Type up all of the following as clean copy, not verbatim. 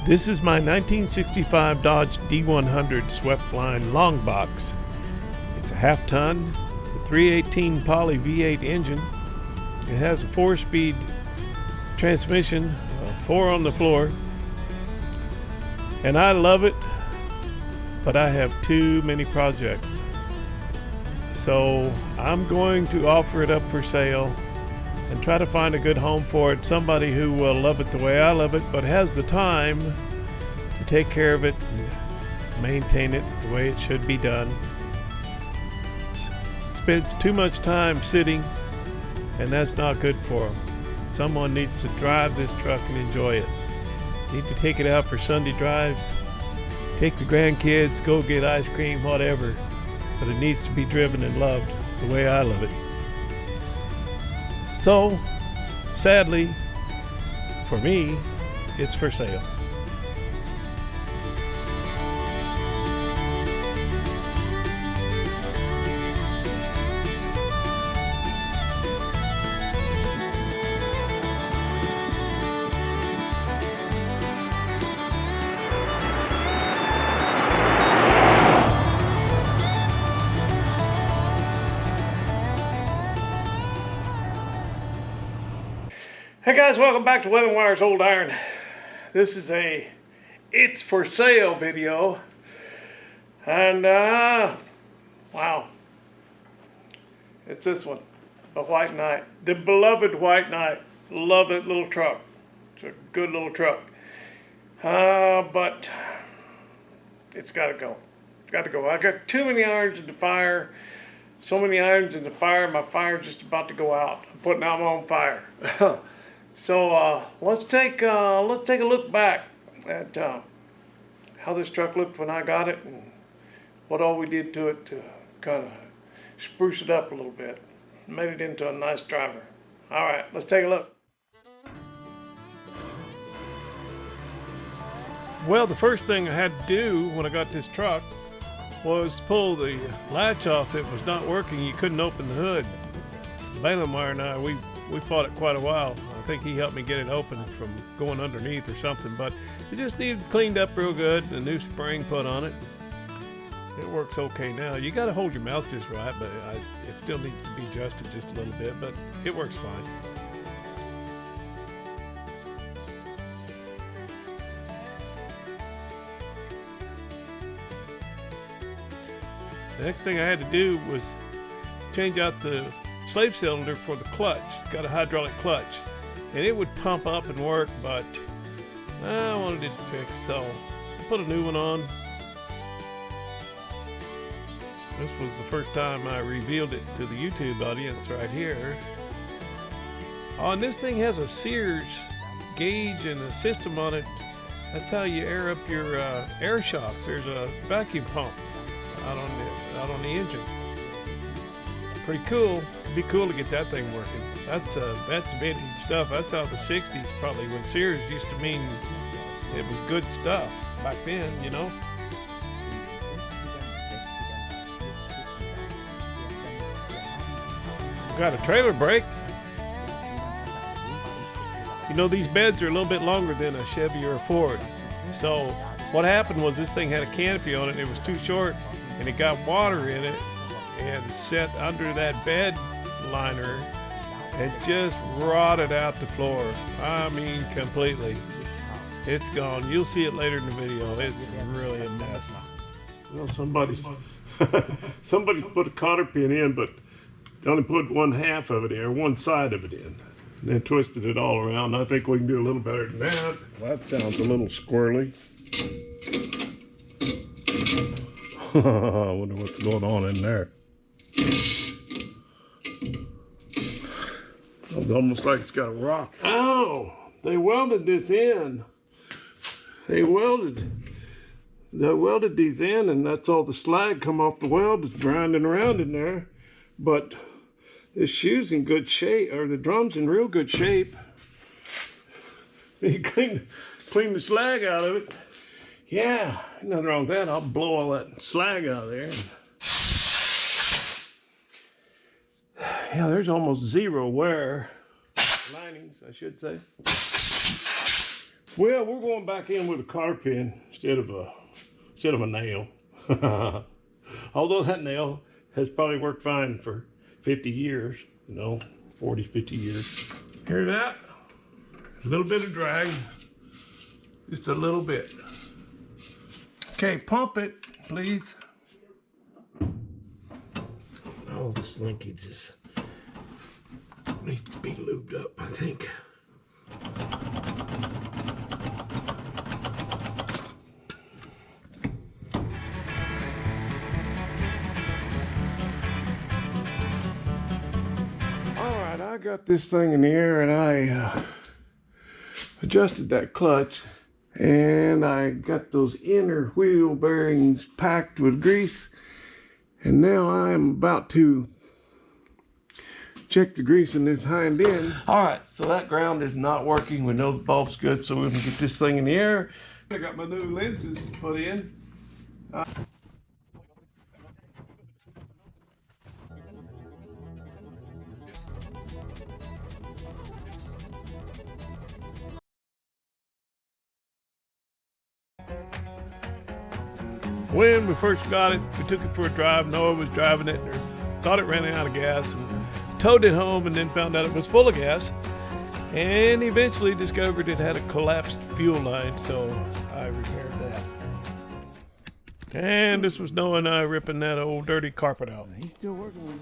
This is my 1965 Dodge D100 swept-line long box. It's a half-ton. It's a 318 Poly V8 engine. It has a 4-speed transmission, 4 on the floor. And I love it, but I have too many projects. So I'm going to offer it up for sale and try to find a good home for it. Somebody who will love it the way I love it, but has the time to take care of it and maintain it the way it should be done. Spends too much time sitting, and that's not good for them. Someone needs to drive this truck and enjoy it. Need to take it out for Sunday drives, take the grandkids, go get ice cream, whatever. But it needs to be driven and loved the way I love it. So, sadly, for me, it's for sale. Hey guys, welcome back to Welding Wires Old Iron. This is a it's for sale video. And wow. It's this one. The White Knight. The beloved White Knight. Love that little truck. It's a good little truck. But it's gotta go. It's gotta go. I got too many irons in the fire. So many irons in the fire, my fire's just about to go out. I'm putting out my own fire. So let's take a look back at how this truck looked when I got it and what all we did to it to kind of spruce it up a little bit, made it into a nice driver. All right, let's take a look. Well, the first thing I had to do when I got this truck was pull the latch off. It was not working. You couldn't open the hood. Balenwire and I, we fought it quite a while. I think he helped me get it open from going underneath or something, but it just needed cleaned up real good, a new spring put on it. It works okay now. You got to hold your mouth just right, but it still needs to be adjusted just a little bit, but it works fine. The next thing I had to do was change out the slave cylinder for the clutch. It's got a hydraulic clutch. And it would pump up and work, but I wanted it fixed, so I put a new one on. This was the first time I revealed it to the YouTube audience right here. Oh, and this thing has a Sears gauge and a system on it. That's how you air up your air shocks. There's a vacuum pump out on the engine. Pretty cool. It'd be cool to get that thing working. That's vintage stuff. That's out of the 60s probably, when Sears used to mean it was good stuff back then, you know. Got a trailer brake. You know, these beds are a little bit longer than a Chevy or a Ford. So what happened was this thing had a canopy on it and it was too short, and it got water in it and set under that bed liner. It just rotted out the floor. I mean, completely. It's gone. You'll see it later in the video. It's really a mess. Well, somebody put a cotter pin in, but they only put one half of it in, or one side of it in, and then twisted it all around. I think we can do a little better than that. Well, that sounds a little squirrely. I wonder what's going on in there. It's almost like it's got a rock. Oh, they welded this in. They welded these in, and that's all the slag come off the weld. It's grinding around in there. But this shoe's in good shape, or the drum's in real good shape. You clean the slag out of it. Yeah, nothing wrong with that. I'll blow all that slag out of there. Yeah, there's almost zero wear. Linings, I should say. Well, we're going back in with a car pin instead of a nail. Although that nail has probably worked fine for 50 years, 40, 50 years. Hear that? A little bit of drag, just a little bit. Okay, pump it, please. Oh, this linkage needs to be lubed up, I think. Alright, I got this thing in the air and I adjusted that clutch, and I got those inner wheel bearings packed with grease, and now I'm about to check the grease in this hind end. Alright, so that ground is not working. We know the bulb's good, so we're going to get this thing in the air. I got my new lenses put in. When we first got it, we took it for a drive. Noah was driving it, and thought it ran out of gas, and towed it home, and then found out it was full of gas, and eventually discovered it had a collapsed fuel line, so I repaired that. And this was Noah and I ripping that old dirty carpet out. He's still working with me.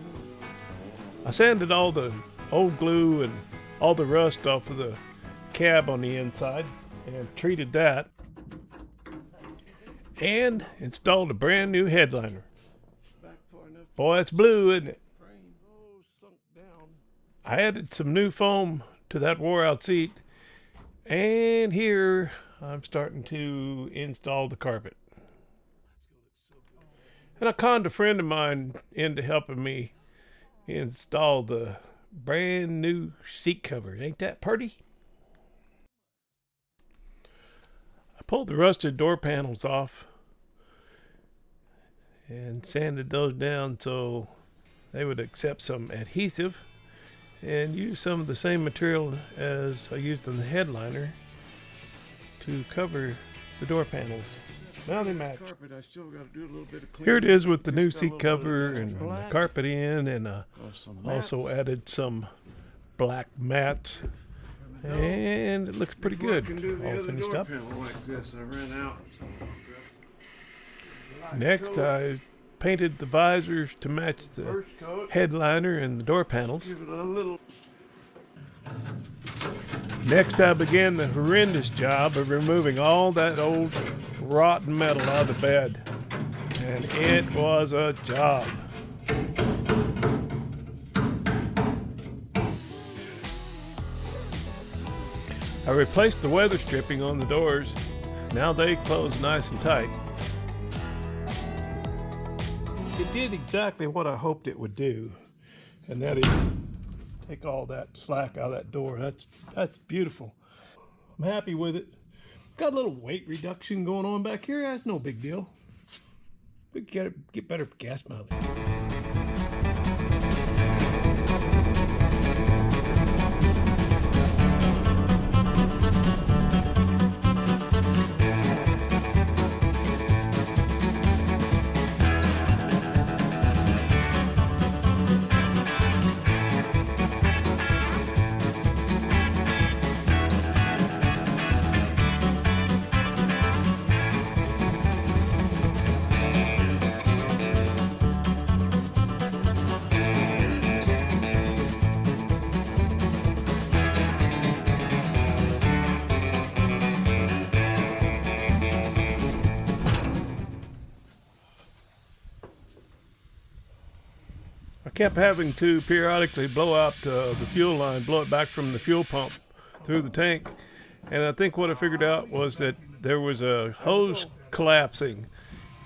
I sanded all the old glue and all the rust off of the cab on the inside and treated that, and installed a brand new headliner. Boy, it's blue, isn't it? I added some new foam to that wore out seat, and here I'm starting to install the carpet. And I conned a friend of mine into helping me install the brand new seat covers. Ain't that pretty? I pulled the rusted door panels off and sanded those down so they would accept some adhesive, and use some of the same material as I used on the headliner to cover the door panels. Now they match. Here it is with the new seat cover and the carpet in, and also added some black mats, and it looks pretty good. All finished up. Next, I painted the visors to match the headliner and the door panels. Next, I began the horrendous job of removing all that old rotten metal out of the bed, and it was a job. I replaced the weather stripping on the doors. Now they close nice and tight. It did exactly what I hoped it would do, and that is take all that slack out of that door. That's beautiful. I'm happy with it. Got a little weight reduction going on back here. That's no big deal. We can get better gas mileage. I kept having to periodically blow out the fuel line, blow it back from the fuel pump through the tank. And I think what I figured out was that there was a hose collapsing.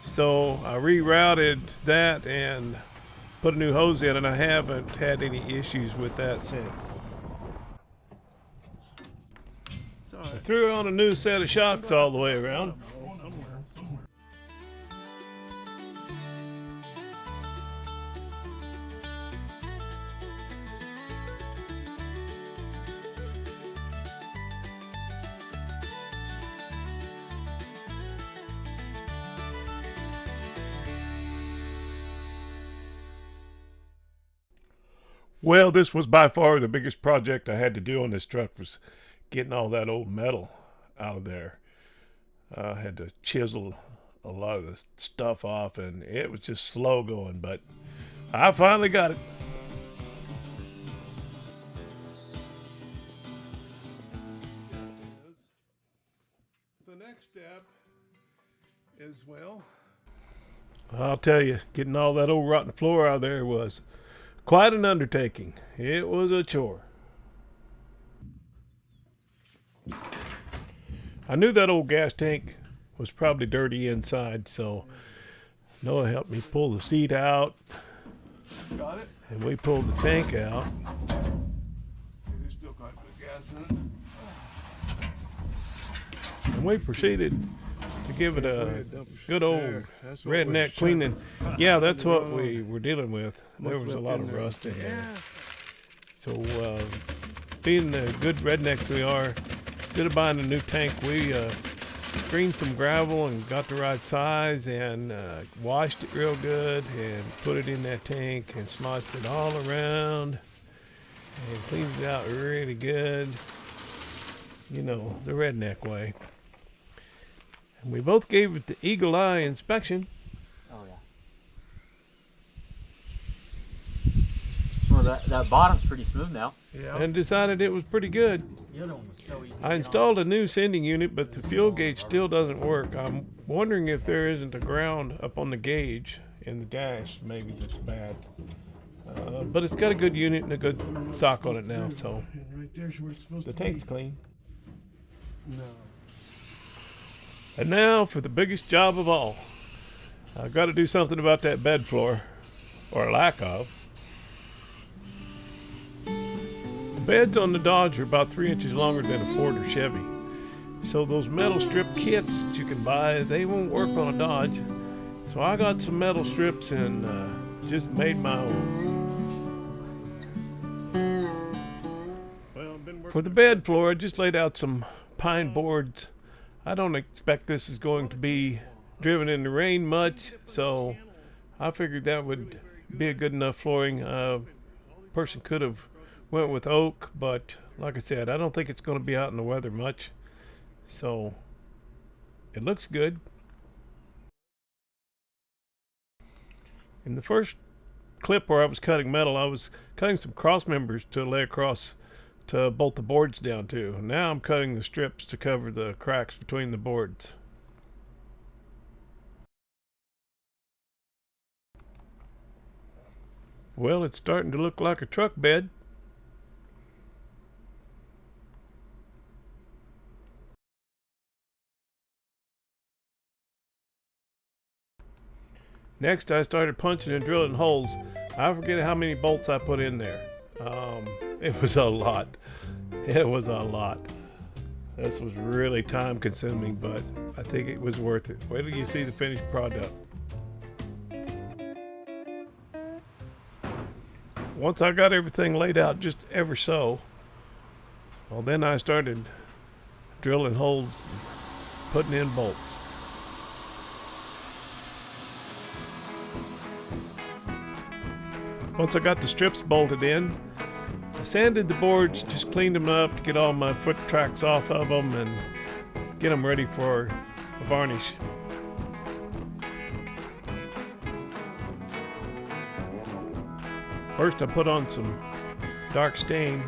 So I rerouted that and put a new hose in, and I haven't had any issues with that since. I threw on a new set of shocks all the way around. Well, this was by far the biggest project I had to do on this truck, was getting all that old metal out of there. I had to chisel a lot of the stuff off, and it was just slow going, but I finally got it. The next step is, well, I'll tell you, getting all that old rotten floor out of there was quite an undertaking. It was a chore. I knew that old gas tank was probably dirty inside, so Noah helped me pull the seat out. Got it. And we pulled the tank out. There's still quite a bit of gas in it. And we proceeded to give it a good old redneck cleaning. Yeah, that's what we were dealing with. There was a lot of rust in there. So, being the good rednecks we are, instead of buying a new tank, we screened some gravel and got the right size and washed it real good and put it in that tank and sloshed it all around and cleaned it out really good. You know, the redneck way. And we both gave it the eagle eye inspection. Oh yeah. Well, that bottom's pretty smooth now. Yeah. And decided it was pretty good. The other one was so easy. I installed a new sending unit, but the fuel gauge still doesn't work. I'm wondering if there isn't a ground up on the gauge in the dash. Maybe that's bad. But it's got a good unit and a good sock on it now, so the tank's clean. No. And now for the biggest job of all. I've got to do something about that bed floor, or lack of. The beds on the Dodge are about 3 inches longer than a Ford or Chevy. So those metal strip kits that you can buy, they won't work on a Dodge. So I got some metal strips and just made my own. For the bed floor, I just laid out some pine boards. I don't expect this is going to be driven in the rain much, so I figured that would be a good enough flooring. Person could have went with oak, but like I said, I don't think it's going to be out in the weather much, so it looks good. In the first clip where I was cutting metal, I was cutting some cross members to lay across to bolt the boards down to. Now I'm cutting the strips to cover the cracks between the boards. Well, it's starting to look like a truck bed. Next, I started punching and drilling holes. I forget how many bolts I put in there. It was a lot. It was a lot. This was really time consuming, but I think it was worth it. Wait till you see the finished product. Once I got everything laid out just ever so, well, then I started drilling holes, putting in bolts. Once I got the strips bolted in, I sanded the boards, just cleaned them up to get all my foot tracks off of them and get them ready for a varnish. First I put on some dark stain.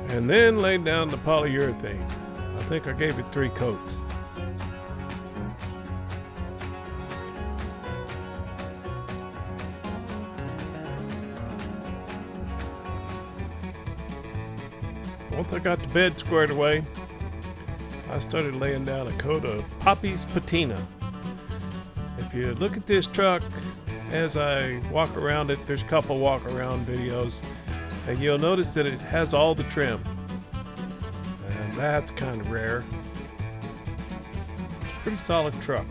And then laid down the polyurethane. I think I gave it 3 coats. Once I got the bed squared away, I started laying down a coat of Poppy's Patina. If you look at this truck as I walk around it, there's a couple walk around videos, and you'll notice that it has all the trim. And that's kind of rare. It's a pretty solid truck.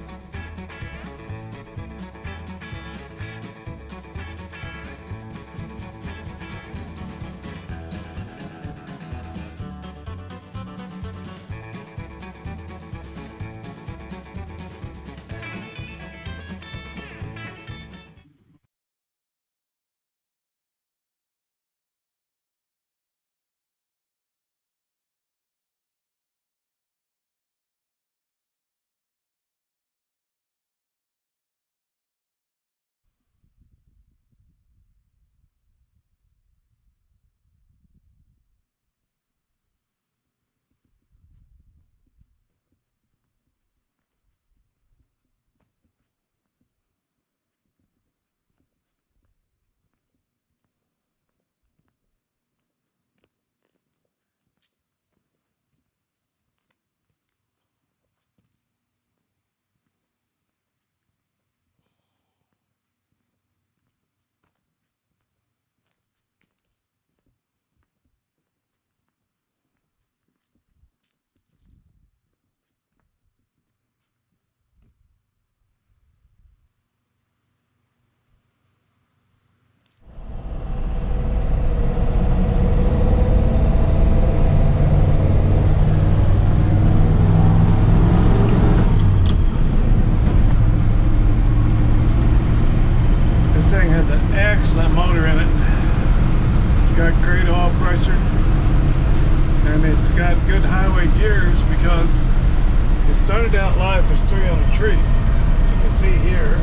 out life is 3 on the tree. You can see here,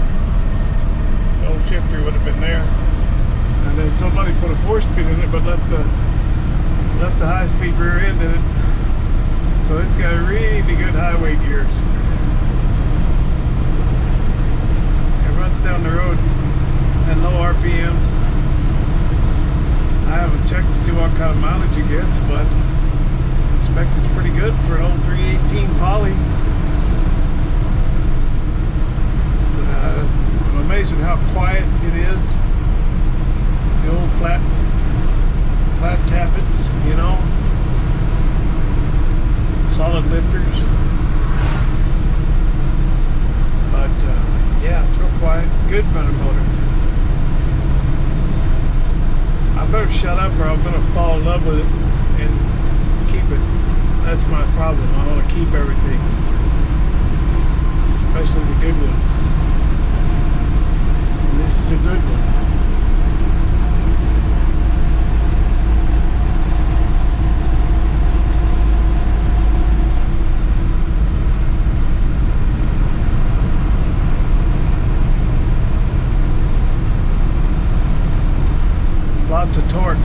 the old shifter would have been there. And then somebody put a 4-speed in it, but left the high-speed rear end in it. So it's got really good highway gears. It runs down the road at low RPMs. I haven't checked to see what kind of mileage it gets, but I expect it's pretty good for an old 318 Poly. I'm amazed at how quiet it is. The old flat tappets, you know, solid lifters. But yeah, it's real quiet. Good running motor. I better shut up or I'm gonna fall in love with it and keep it. That's my problem. I want to keep everything, especially the good ones. And this is a good one. Lots of torque.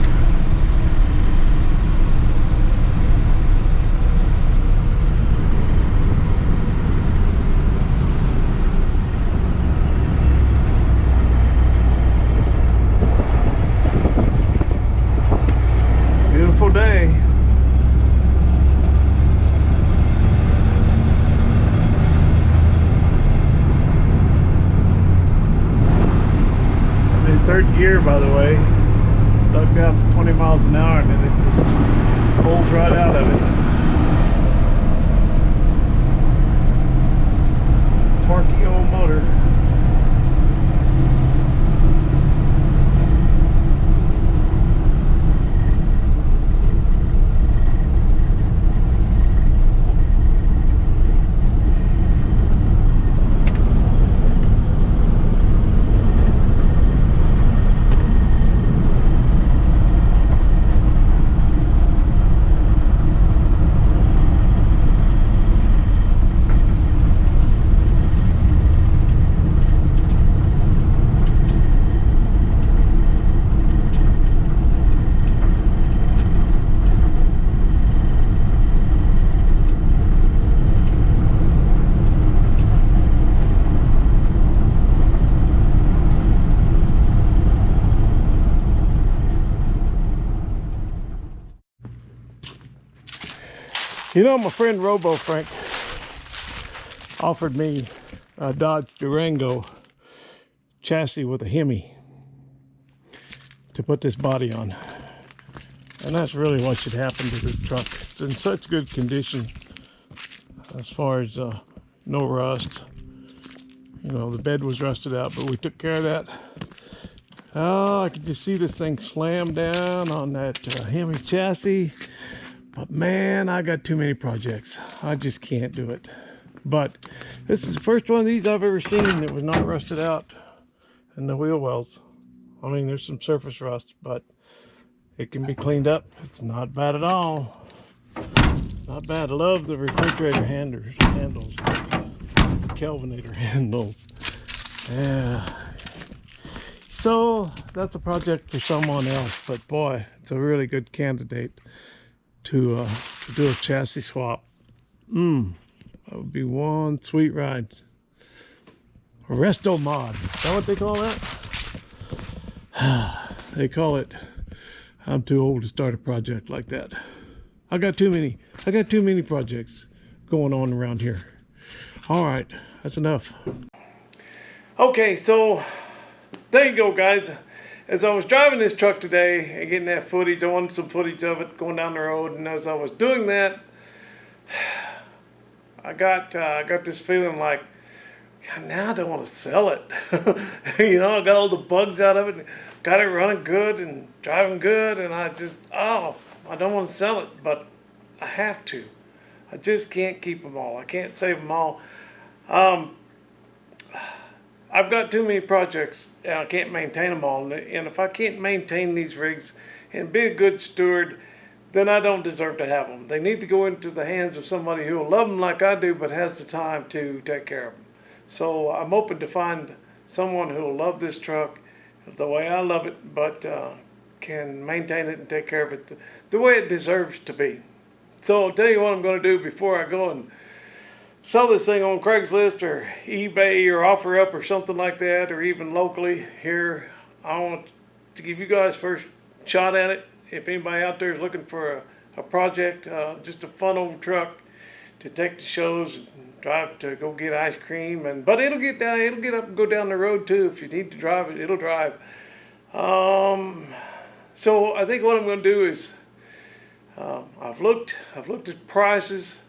Beautiful day. I'm in 3rd gear, by the way. Dug down 20 miles an hour and then it just pulls right out of it. Torquey old motor. You know, my friend Robo Frank offered me a Dodge Durango chassis with a Hemi to put this body on. And that's really what should happen to this truck. It's in such good condition as far as no rust. You know, the bed was rusted out, but we took care of that. Oh, I could just see this thing slam down on that Hemi chassis. But man, I got too many projects. I just can't do it. But this is the first one of these I've ever seen that was not rusted out. And the wheel wells. I mean, there's some surface rust, but it can be cleaned up. It's not bad at all. Not bad. I love the refrigerator handles. The Kelvinator handles. Yeah. So that's a project for someone else. But boy, it's a really good candidate to do a chassis swap. That would be one sweet ride. A resto mod. Is that what they call that? They call it, I'm too old to start a project like that. I got too many projects going on around here. All right, that's enough. Okay, so there you go, guys. As I was driving this truck today and getting that footage, I wanted some footage of it going down the road, and as I was doing that, I got this feeling like, God, now I don't want to sell it. You know, I got all the bugs out of it, got it running good and driving good, and I don't want to sell it, but I have to. I just can't keep them all. I can't save them all. I've got too many projects and I can't maintain them all. And if I can't maintain these rigs and be a good steward, then I don't deserve to have them. They need to go into the hands of somebody who will love them like I do, but has the time to take care of them. So I'm hoping to find someone who will love this truck the way I love it, but can maintain it and take care of it the way it deserves to be. So I'll tell you what I'm going to do before I go and sell this thing on Craigslist or eBay or OfferUp or something like that, or even locally here. I want to give you guys first shot at it. If anybody out there is looking for a project, just a fun old truck to take to shows and drive to go get ice cream, but it'll get up and go down the road too. If you need to drive it, it'll drive. So I think what I'm going to do is I've looked at prices.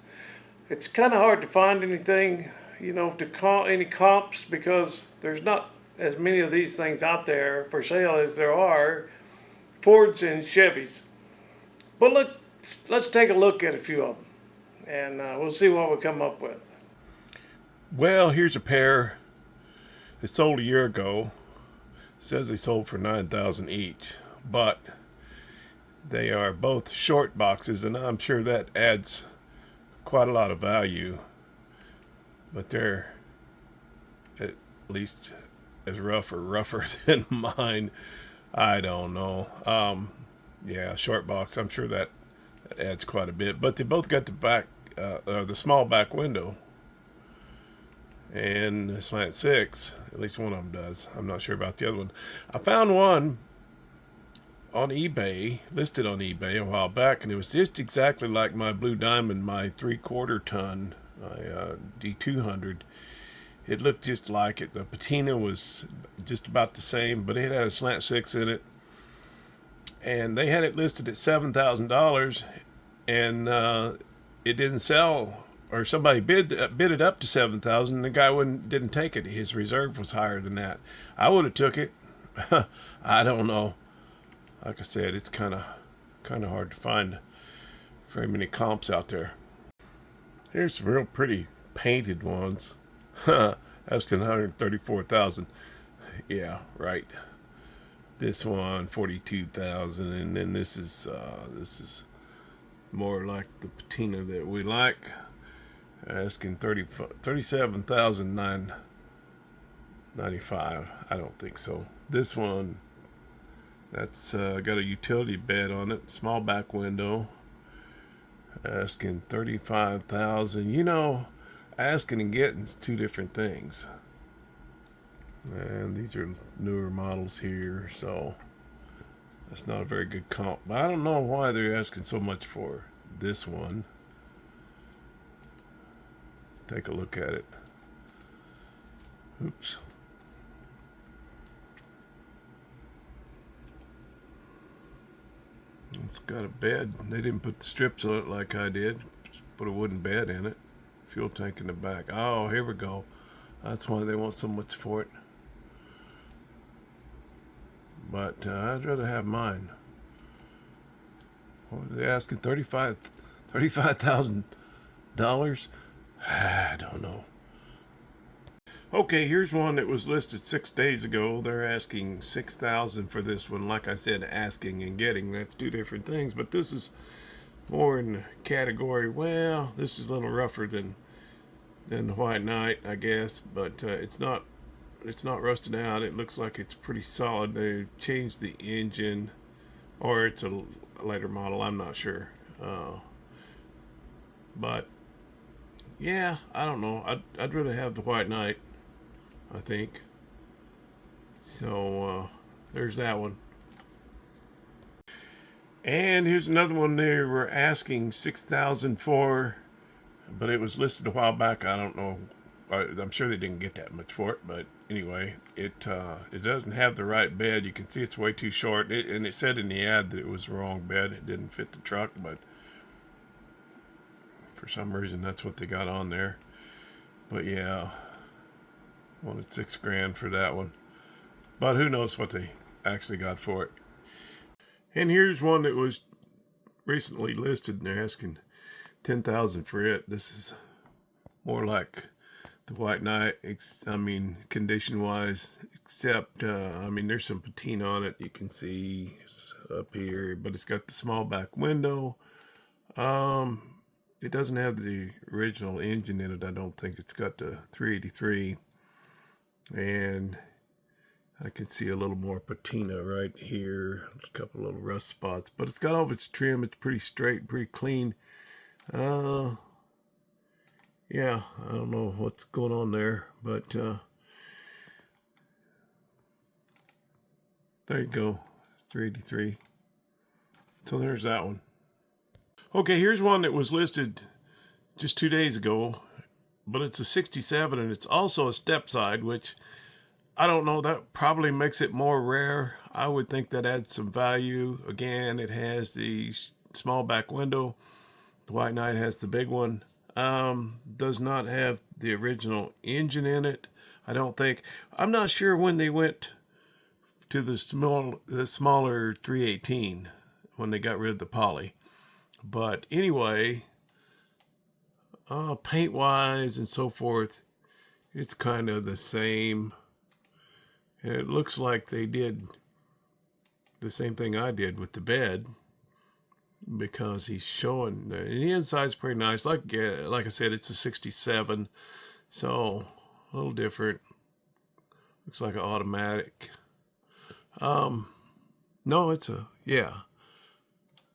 It's kind of hard to find anything, any comps, because there's not as many of these things out there for sale as there are Fords and Chevys. But let's take a look at a few of them, and we'll see what we come up with. Well, here's a pair. They sold a year ago. It says they sold for $9,000 each, but they are both short boxes, and I'm sure that adds quite a lot of value, but they're at least as rougher than mine. I don't know. Yeah, short box. I'm sure that adds quite a bit, but they both got the small back window and the slant six. At least one of them does. I'm not sure about the other one. I found one on eBay, listed on eBay a while back, and it was just exactly like my Blue Diamond, my 3/4 ton, my D200. It looked just like it. The patina was just about the same, but it had a slant six in it, and they had it listed at $7,000, and it didn't sell, or somebody bid it up to $7,000. And the guy didn't take it. His reserve was higher than that. I would have took it. I don't know. Like I said, it's kind of hard to find very many comps out there. Here's some real pretty painted ones. Asking $134,000. Yeah, right. This one $42,000, and then this is more like the patina that we like. Asking $37,995. I don't think so. This one, that's got a utility bed on it, small back window. Asking $35,000. Asking and getting is two different things. And these are newer models here, so that's not a very good comp. But I don't know why they're asking so much for this one. Take a look at it. Oops. It's got a bed. They didn't put the strips on it like I did. Just put a wooden bed in it. Fuel tank in the back. Oh, here we go. That's why they want so much for it. But I'd rather have mine. What were they asking? $35,000? I don't know. Okay, here's one that was listed 6 days ago. They're asking $6,000 for this one. Like I said, asking and getting, that's two different things. But this is more in the category, well, this is a little rougher than the White Knight, I guess. But it's not rusted out. It looks like it's pretty solid. They changed the engine, or it's a later model, I'm not sure. But yeah, I don't know. I'd rather have the White Knight, I think. So there's that one. And here's another one they were asking $6,000 for, but it was listed a while back. I don't know. I'm sure they didn't get that much for it, but anyway, it doesn't have the right bed. You can see it's way too short. And it said in the ad that it was the wrong bed. It didn't fit the truck, but for some reason that's what they got on there. But yeah, wanted $6,000 for that one. But who knows what they actually got for it. And here's one that was recently listed, and they're asking $10,000 for it. This is more like the White Knight, I mean, condition-wise, except, I mean, there's some patina on it. You can see up here, but it's got the small back window. It doesn't have the original engine in it. I don't think. It's got the 383, and I can see a little more patina right here. There's a couple little rust spots, but it's got all of its trim. It's pretty straight, pretty clean. Yeah, I don't know what's going on there, but there you go, 383. So there's that one. Okay, here's one that was listed just 2 days ago, but it's a 67 and it's also a step side, which I don't know, that probably makes it more rare. I would think that adds some value. Again, it has the small back window. The White Knight has the big one. Does not have the original engine in it, I don't think. I'm not sure when they went to the smaller 318, when they got rid of the poly. But anyway, paint wise and so forth, it's kind of the same. And it looks like they did the same thing I did with the bed, because he's showing the inside's pretty nice. Like I said, it's a 67, so a little different. Looks like an automatic. No, it's a, yeah.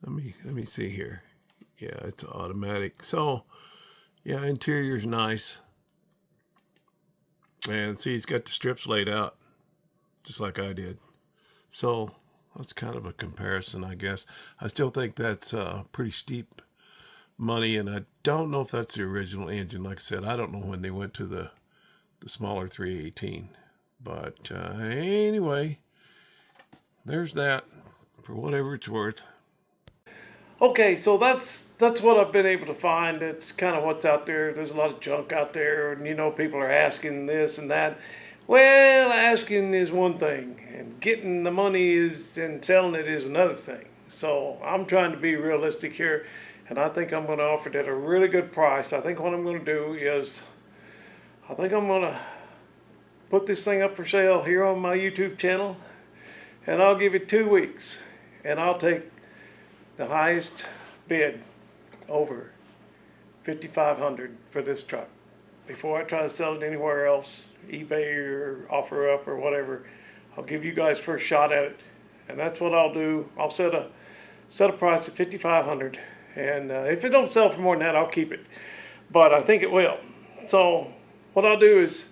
Let me see here. Yeah, it's an automatic. So yeah, interior's nice. And see, he's got the strips laid out just like I did. So that's kind of a comparison, I guess. I still think that's pretty steep money, and I don't know if that's the original engine. Like I said, I don't know when they went to the smaller 318. But anyway, there's that for whatever it's worth. Okay, so that's what I've been able to find. It's kind of what's out there. There's a lot of junk out there, and you know, people are asking this and that. Well, asking is one thing, and getting the money is and selling it is another thing. So I'm trying to be realistic here, and I think I'm going to offer it at a really good price. I think what I'm going to do is, I think I'm going to put this thing up for sale here on my YouTube channel, and I'll give it 2 weeks, and I'll take the highest bid over $5,500 for this truck. Before I try to sell it anywhere else, eBay or OfferUp or whatever, I'll give you guys first shot at it, and that's what I'll do. I'll set a price at $5,500, and if it don't sell for more than that, I'll keep it. But I think it will. So what I'll do is,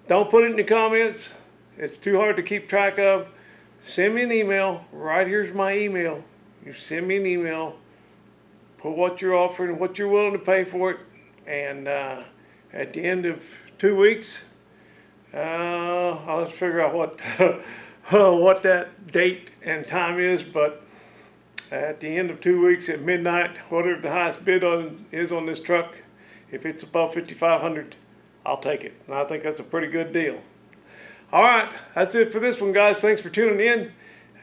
don't put it in the comments. It's too hard to keep track of. Send me an email. Right here's my email. You send me an email. Put what you're offering, what you're willing to pay for it, and at the end of 2 weeks, I'll have to figure out what what that date and time is. But at the end of 2 weeks at midnight, whatever the highest bid is on this truck, if it's above $5,500, I'll take it. And I think that's a pretty good deal. All right, that's it for this one, guys. Thanks for tuning in,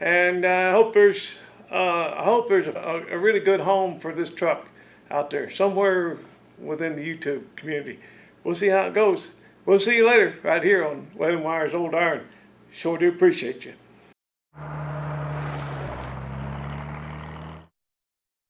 and I hope there's a really good home for this truck out there somewhere within the YouTube community. We'll see how it goes. We'll see you later right here on Whelen Wire's Old Iron. Sure do appreciate you.